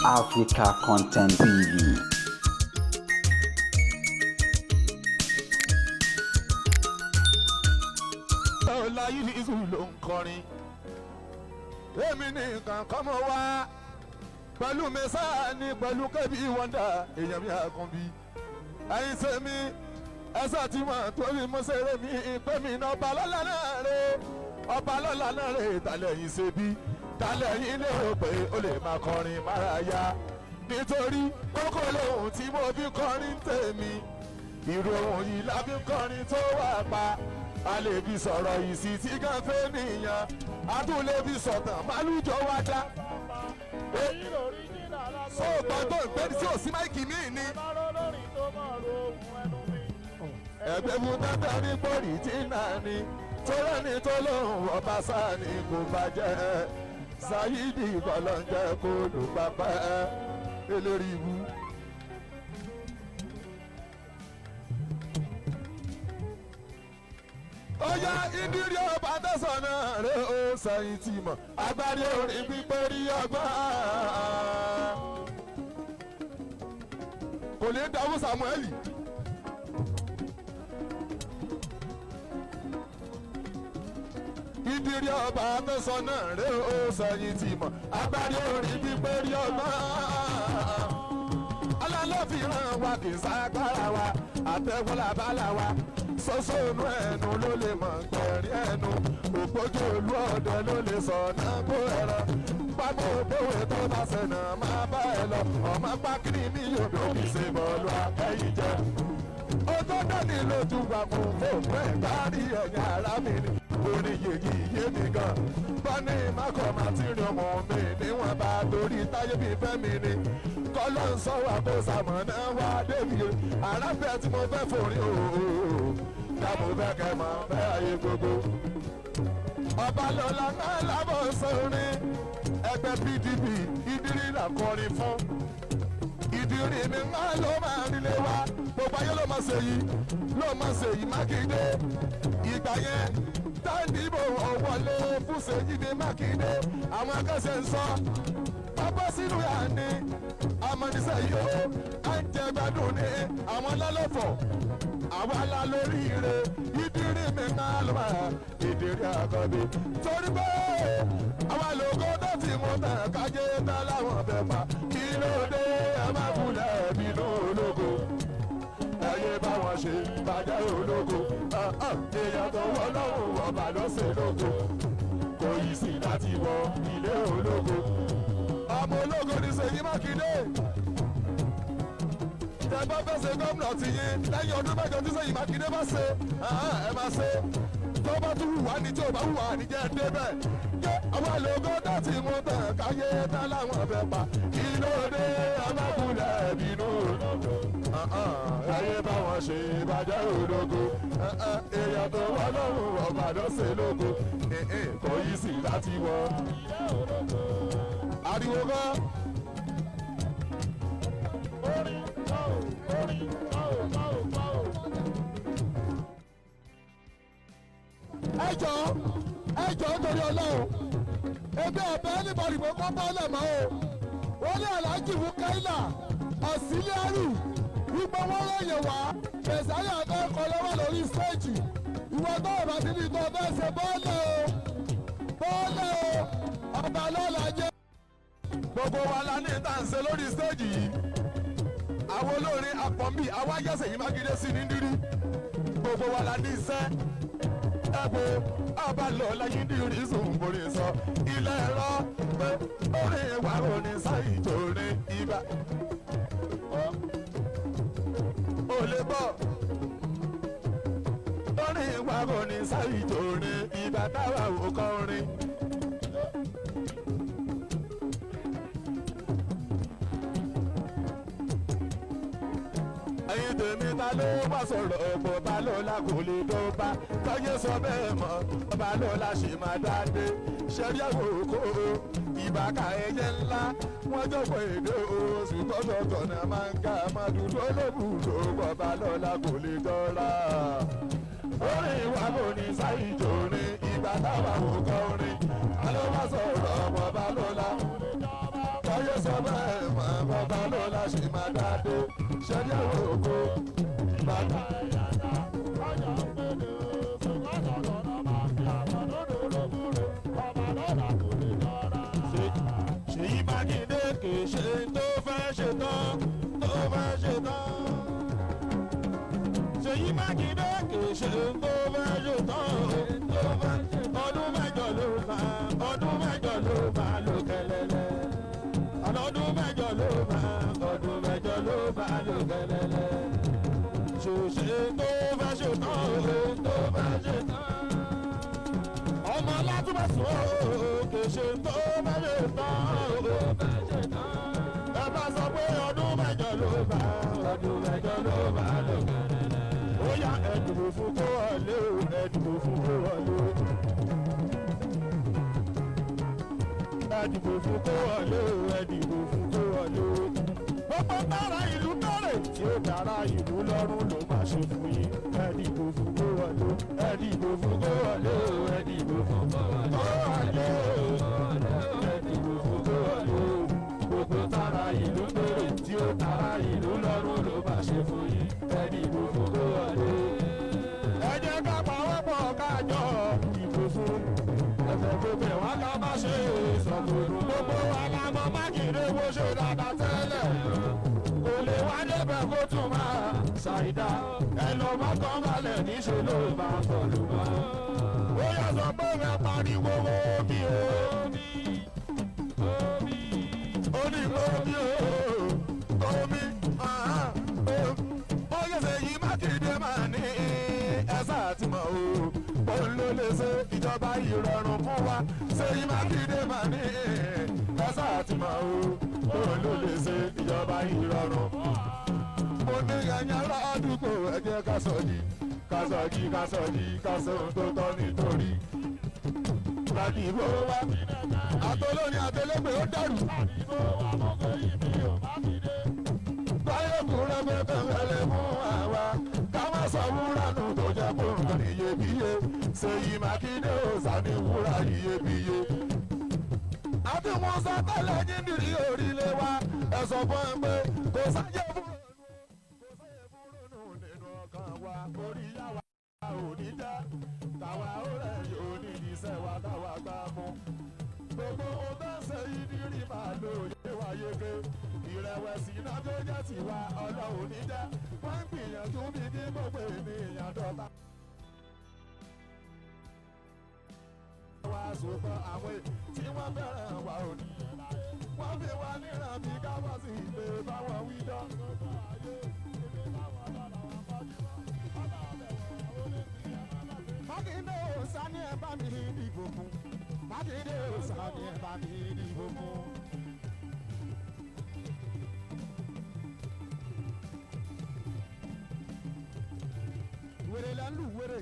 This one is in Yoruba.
Africa Content TV. Ọláyé ní ìṣù ló ń kọrin èmi nìkan kọ́ mọ́ wá pẹ̀lú mẹ́sàn-án pẹ̀lú kẹ́bí wọ́ndà èèyàn mi àkànbí ẹ̀yin ṣe mi ẹ̀sà tí wọ́n torí mo ṣeré mi pé mi náà ọba lọ́la náà rè ọba lọ́la náà rè tàlẹ̀ yìí ṣe bí tàlẹ̀ yìí lérò pé ó lè máa kọrin máraya nítorí kókó lóhùn tí mo fi kọrin tèmi ìró ohùn yìí la fi kọrin tó wà pa a lè fi sọ̀rọ̀ ìsì tí kan fẹ́ nìyàn a tún lè fi sọ̀tàn málùjọ wá dá. sọ gbọ́n tó ń pẹ́ tí ò sí máìkì míì ni. ẹgbẹ́ fún tẹ́tẹ́ ní pọ́lì tí náà ni tọ́lá ní tó lóhùn ọba sáà ni kò bàjẹ́ Sayidi kọlọ́njẹ́ kó lù pápá eléré ibú. Oya ìdírí ọba tẹ̀sán rẹ̀ ó sẹ́yìn tì mọ̀ agbárí orin pípé rí ọgbọ́n. Kò ní dáwọ́ Samueli. Ìdírí ọba tẹ̀sán rẹ̀ ó sẹ́yìn tì mọ̀ agbárí orin pípé rí ọgbọ́n. Alálọ́fìràn wa kì í ságbára wa àtẹ̀wọ́lá bálá wa sọ́sọ́ inú ẹnu ló lè mọ̀ gbẹ̀rín ẹnu òpójú olú ọ̀dẹ ló lè sọ náà kó ẹ̀rọ pápá òbówé tó bá sẹ̀nà máa bá ẹ lọ ọmọ pákínì ní yòdò kì í ṣe bọ́ọ̀lù akẹ́yìn jẹ. ó tó dání lójú wa fún fóònù ẹ̀ kárí ẹ̀yìn ara mi ni orin yèyí yé mi gan bọ́ní mákọ̀ máa ti rin ọmọ mi níwọ̀n bá torí táyé mi fẹ́ mi ni kọ́lọ́ ń sọ wà kó sàmọ́nà wá débi arábẹ́ tí mo fẹ́ forí ooo dáàbò bẹ́ẹ̀ kẹ́ mọ́ bẹ́ẹ̀ ayé gbogbo. ọba lọ́la náà lábọ̀ sórin ẹgbẹ́ PDP ìdírí là kọrin fún ìdírí mi ńlá ló máa nílé wa gbogbo ayé ló máa ṣe yìí Mákindé ìgbà yẹn táìdìbò ọ̀wọ́lé fún Ṣèyí ní Mákindé àwọn akẹ́sẹ̀ ń sọ pápá sínú yà ní amọ̀nísẹ́ yìí ó à ń jẹ gbádùn ní àwọn lálọ́fọ̀ àwa la lórí ire ìdírí mi náà ló máa ìdírí àkọ́bí torí pé àwa lóko tó ti mú tàn kájé tán láwọn fẹ́ pa kí ló dé ẹ má kulẹ̀ bínú ológo ẹyẹ bá wọn ṣe bàjẹ́ ológo èèyàn tó wọ lọ́rùn ọba ló ṣe lógo kò yí sí láti wọ ilé ológo ọmọ ológo ní Ṣèyí Mákindé tẹ́gbọ́n fẹ́ ṣe gómìnà ti yín lẹ́yìn ọdún mẹ́jọ tí Ṣèyí Mákindé bá ṣe ẹ máa ṣe tó bá tún hùwà ní tí ò bá hùwà níjẹ́ débẹ̀ yé àwọn àlòkò dọ̀tí mú tàn káyé tán láwọn fẹ́ pa kí ló dé ọmọkùnrin bínú ayé bá wọn ṣe ìbàjẹ́ ológo èèyàn tó wọ́n lọ́rùn ọba ló ṣe lógo kò yí sí láti wọ ariwo gan. ẹjọ́ torí Ọlọ́run ebi ọ̀bẹ ẹnìbọ̀dì pé kọ́ bọ́ọ̀lẹ̀ mọ́ o wọ́n ní Alhaji Mukaila Auxiliary wípé wọ́n ròyìn wá mẹ̀sáyà akẹ́kọ̀ọ́ lọ́wọ́ lórí stéèjì ìwọ tó o bá ti ní tó o fẹ́ ṣe bọ́ọ̀lẹ̀ o ọba lọ́la jẹ́. gbogbo wa la ní ìta ń ṣe lórí stéèjì yìí àwọn olórin apọ̀nbí awájẹ́ Ṣèyí Mákindé sí ní dírí gbogbo wa la ní iṣẹ́ ẹ̀bùn abalọ̀ lẹ́yìn dírí sùnbùrì sọ ilé ẹ̀rọ pé orin ìwà orin sáyìjọ orin ibà ó lè bọ̀ orin ìwà orin sáyìjọ orin ibà táwa ò kọ́ orin. ẹ̀yin tèmi ta ló wá sọ̀rọ̀ ọ̀pọ̀ ta ló la kò lè tó bá tọ́yé sọ bẹ́ẹ̀ mọ́ ọba ló la ṣì máa dáadé ṣẹ́rí àwòkó ìbáka ẹyẹ ńlá wọ́n jọ̀pọ̀ èdè oṣù tọ́jọ́tọ̀ náà máa ń ká máa dúdú olóbùdó ọba ló la kò lè tọ́ra. orin wa kò ní sáyìjọ orin ìgbà táwa kò kọ́ orin ta ló wá sọ̀rọ̀ ọ̀pọ̀ ọba ló la tọ́yé sọ bẹ́ẹ̀ mọ́ ṣe máa dáadé ṣẹ́jẹ́ ògo bàbá. Ṣèyí Mákindé kì í ṣe tó fẹ́ ṣe tán tó fẹ́ ṣe tán. Ṣèyí Mákindé kì í ṣe tó fẹ́ ṣe tán tó fẹ́ ṣe tán. Ọdún mẹ́jọ ló máa lò kẹlẹ́lẹ́. Ọdún mẹ́jọ ló máa lò kẹlẹ́lẹ́. Ṣòṣe tó fẹ́ ṣe tán tó fẹ́ ṣe tán. Ọmọ Látúbọ̀sún kì í ṣe tó fẹ́ ṣe tán. Ẹ bá sọ pé ọdún mẹ́jọ ló máa lò kẹlẹ́lẹ́. Ó yá ẹ dìbò fún kó wọlé o, ẹ dìbò fún kó wọlé o. Ẹ dìbò fún kó wọlé o, ẹ dìbò fún kó wọlé o. Gbogbo dára ìlú tọ́rẹ̀ tí ó dára ìlú lọ́rùn ló máa ṣe fún yín. Ẹ dìbò fún kó wọlé o, ẹ dìbò fún kó wọlé o, ẹ dìbò fún kó wọlé o. Ẹ dìbò fún kó wọlé o. Gbogbo dára ìlú tọ́rẹ̀ tí ó dára ìlú lọ́rùn ló máa ṣe fún yín. Ẹ dìbò fún kó wọlé o. Ẹ jẹ́ ká pawọ́pọ̀ kájọ ìbò fún. Ẹ̀fẹ̀ gbogbo ẹ̀wá ká má ṣe ìsọ̀gbọ̀dún. Gbogbo wa la mọ Mákindé bó ṣe dáadáa tẹ́lẹ̀. Kò lè wá débẹ̀ kó tún máa ṣàìdá. Ẹnu mọ́kàn balẹ̀ níṣẹ́ ló máa tọ̀lù mọ́. Ó yẹ sọ pé ẹ pariwo omi o. Ó ní omi o. Omi. Ó yẹ Ṣèyí Mákindé máa ní ẹ̀sà àti mọ̀ o. Òun ló lè ṣe ìjọba ìrọ̀rùn fún wa. Ṣèyí Mákindé máa ní ẹ̀sà àti mọ̀ o. Òun ló lè ṣe ìjọba ìrọ̀rùn. Mo ní ẹ̀yìn ará àdúgbò ẹ jẹ́ ká sọ yìí ká sọ ohun tó tọ́ nítorí. Ládìbò wa àtolórin àtẹlẹgbẹ ó dàrú. Báyọ̀ kúrẹ́ pẹ́pẹ́ mẹ́lẹ̀ fún àwa. Ká má sọ wúrà nù tó jẹ́ kó nǹkan iyebíye. Ṣèyí Mákindé ò sani wúrà iyebíye. Àti Musa tẹ́lẹ̀ jíndìrí orílẹ̀ wa. Ẹ sọ fún ẹ pé kò sáyé fúrúnù nínú ọkàn wa. Orí yá wa ò ní jẹ́. Tàwa ó rẹ̀ yóò ní ìṣẹ́ wa táwa gbá mú. Gbogbo ohun tó ń ṣe yìí ní rí màá lò yé wa yege. Ìrẹ̀wẹ̀sì iná tó jẹ́ tiwa Ọlọ́run ní jẹ́. Wọ́n ń gbìyànjú bí kí gbogbo ènìyàn dọ́ta. Wá sọ̀tọ̀ àwọn tí wọ́n fẹ́ràn wa ò ní. Wọ́n fi wá níran bí káwọ́ sí ìgbé báwọn wí dán. Mákindé ò sani ẹ bá mi dìbò fún. Mákindé ò sani ẹ bá mi dìbò fún. Wèrè lẹ́ ń lù wèrè.